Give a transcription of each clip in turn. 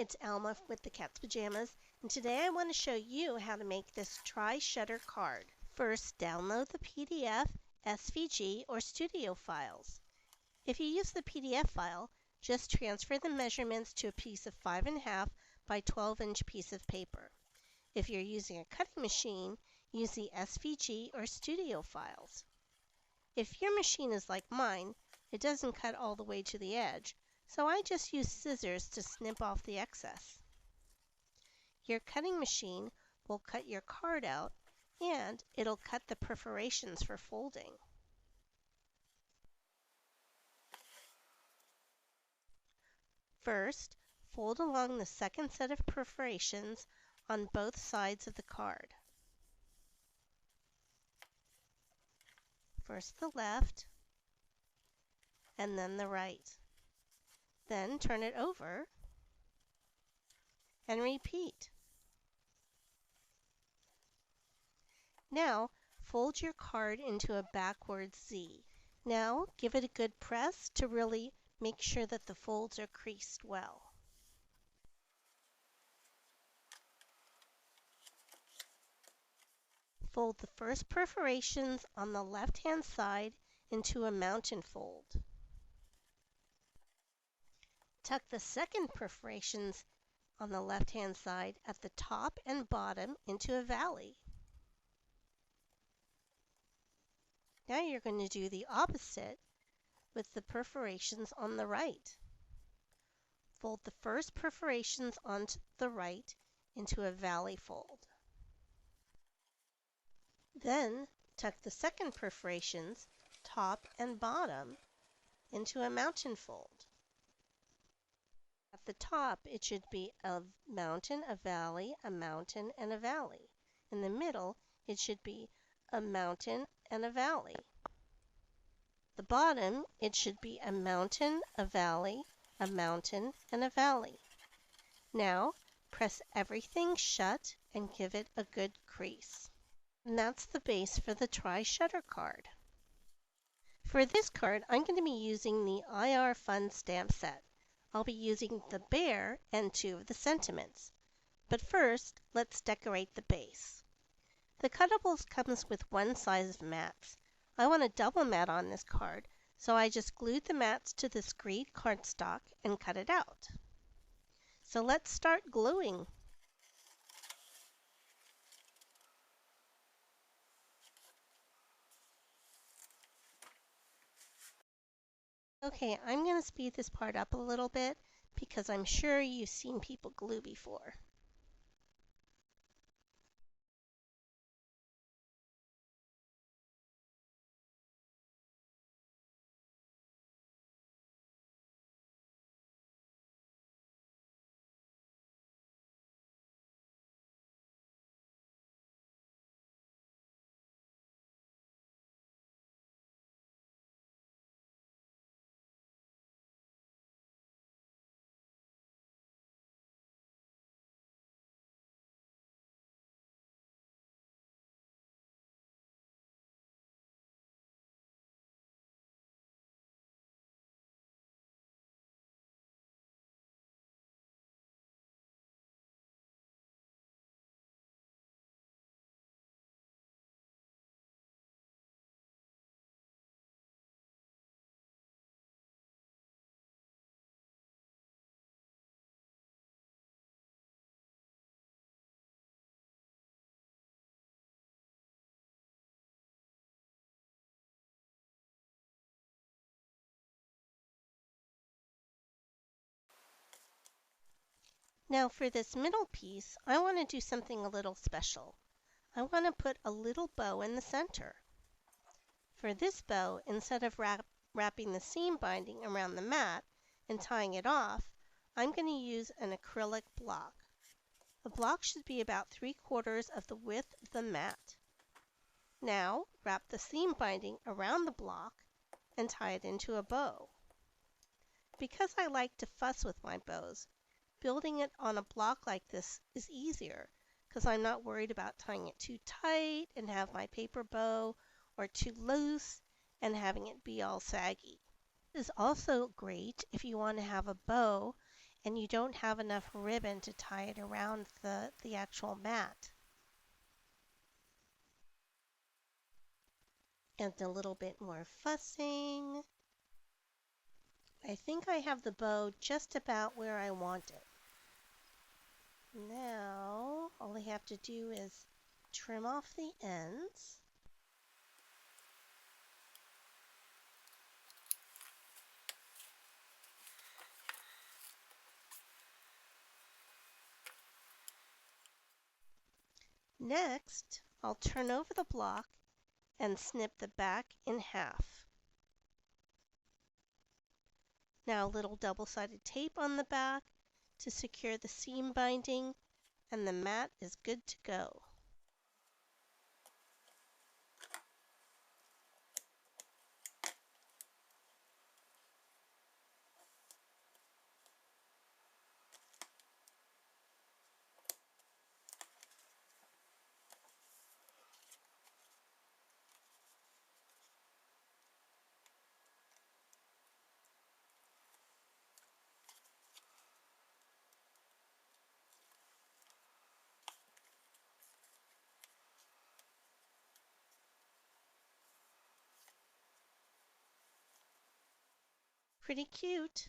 it's Alma with the Cat's Pajamas, and today I want to show you how to make this Tri-Shutter card. First, download the PDF, SVG, or Studio files. If you use the PDF file, just transfer the measurements to a piece of 5.5 by 12-inch piece of paper. If you're using a cutting machine, use the SVG or Studio files. If your machine is like mine, it doesn't cut all the way to the edge, so I just use scissors to snip off the excess. Your cutting machine will cut your card out, and it'll cut the perforations for folding. First, fold along the second set of perforations on both sides of the card. First the left, and then the right. Then turn it over and repeat. Now, fold your card into a backwards Z. Now, give it a good press to really make sure that the folds are creased well. Fold the first perforations on the left-hand side into a mountain fold. Tuck the second perforations on the left-hand side at the top and bottom into a valley. Now you're going to do the opposite with the perforations on the right. Fold the first perforations onto the right into a valley fold. Then tuck the second perforations, top and bottom, into a mountain fold. At the top, it should be a mountain, a valley, a mountain, and a valley. In the middle, it should be a mountain and a valley. The bottom, it should be a mountain, a valley, a mountain, and a valley. Now, press everything shut and give it a good crease. And that's the base for the Tri-Shutter card. For this card, I'm going to be using the IR Fun stamp set. I'll be using the bear and 2 of the sentiments. But first, let's decorate the base. The Cutables comes with one size of mats. I want a double mat on this card, so I just glued the mats to the screed cardstock and cut it out. So let's start gluing. Okay, I'm going to speed this part up a little bit because I'm sure you've seen people glue before. Now for this middle piece, I want to do something a little special. I want to put a little bow in the center. For this bow, instead of wrapping the seam binding around the mat and tying it off, I'm going to use an acrylic block. The block should be about 3/4 of the width of the mat. Now, wrap the seam binding around the block and tie it into a bow. Because I like to fuss with my bows, building it on a block like this is easier because I'm not worried about tying it too tight and have my paper bow or too loose and having it be all saggy. This is also great if you want to have a bow and you don't have enough ribbon to tie it around the actual mat. And a little bit more fussing. I think I have the bow just about where I want it. Now, all I have to do is trim off the ends. Next, I'll turn over the block and snip the back in half. Now a little double-sided tape on the back to secure the seam binding, and the mat is good to go. Pretty cute.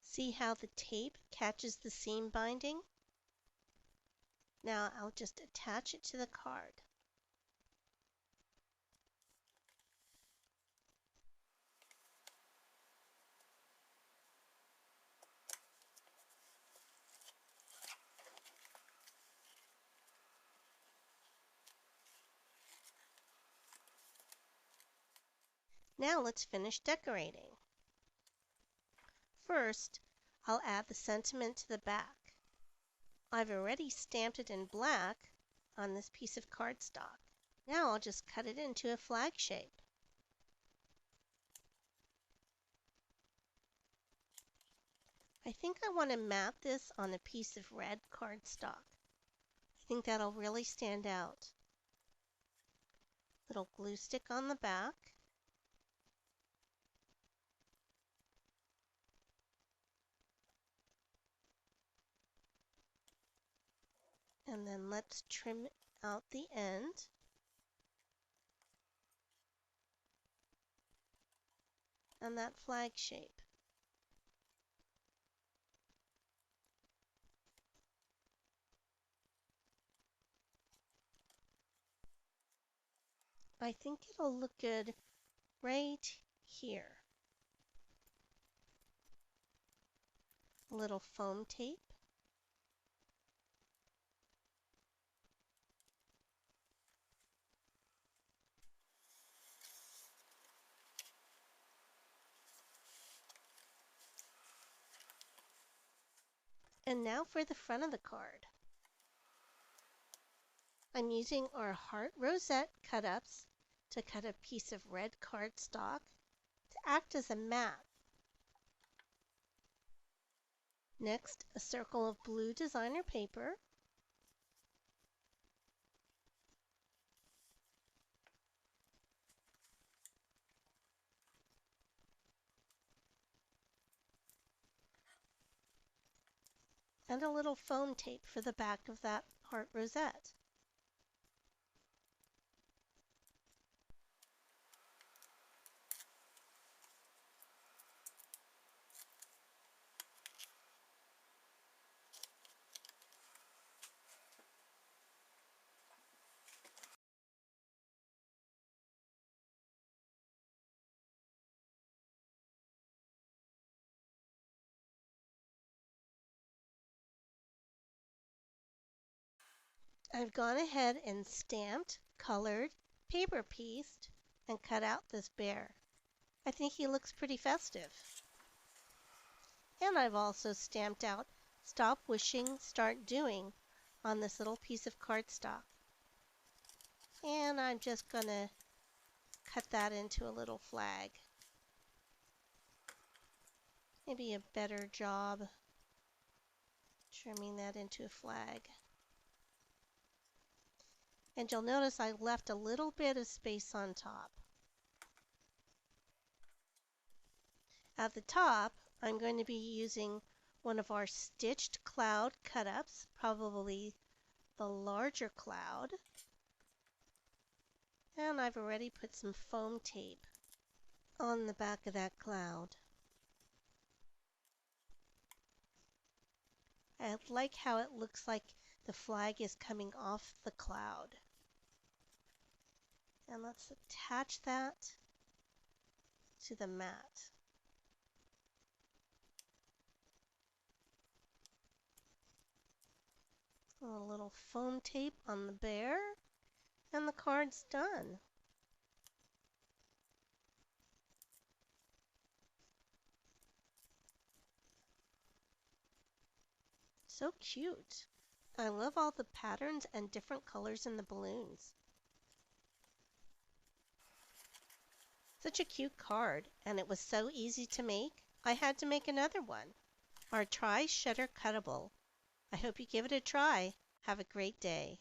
See how the tape catches the seam binding? Now I'll just attach it to the card. Now let's finish decorating. First, I'll add the sentiment to the back. I've already stamped it in black on this piece of cardstock. Now I'll just cut it into a flag shape. I think I want to mat this on a piece of red cardstock. I think that'll really stand out. Little glue stick on the back. And then let's trim out the end. And that flag shape. I think it'll look good right here. A little foam tape. And now for the front of the card. I'm using our heart rosette cut-ups to cut a piece of red cardstock to act as a mat. Next, a circle of blue designer paper. And a little foam tape for the back of that heart rosette. I've gone ahead and stamped, colored, paper pieced, and cut out this bear. I think he looks pretty festive. And I've also stamped out "Stop Wishing, Start Doing" on this little piece of cardstock. And I'm just going to cut that into a little flag. Maybe a better job trimming that into a flag. And you'll notice I left a little bit of space on top. At the top, I'm going to be using one of our stitched cloud cut-ups, probably the larger cloud. And I've already put some foam tape on the back of that cloud. I like how it looks like the flag is coming off the cloud. And let's attach that to the mat. A little foam tape on the bear, and the card's done. So cute. I love all the patterns and different colors in the balloons. Such a cute card, and it was so easy to make, I had to make another one. Our Tri-Shutter Cutable. I hope you give it a try. Have a great day.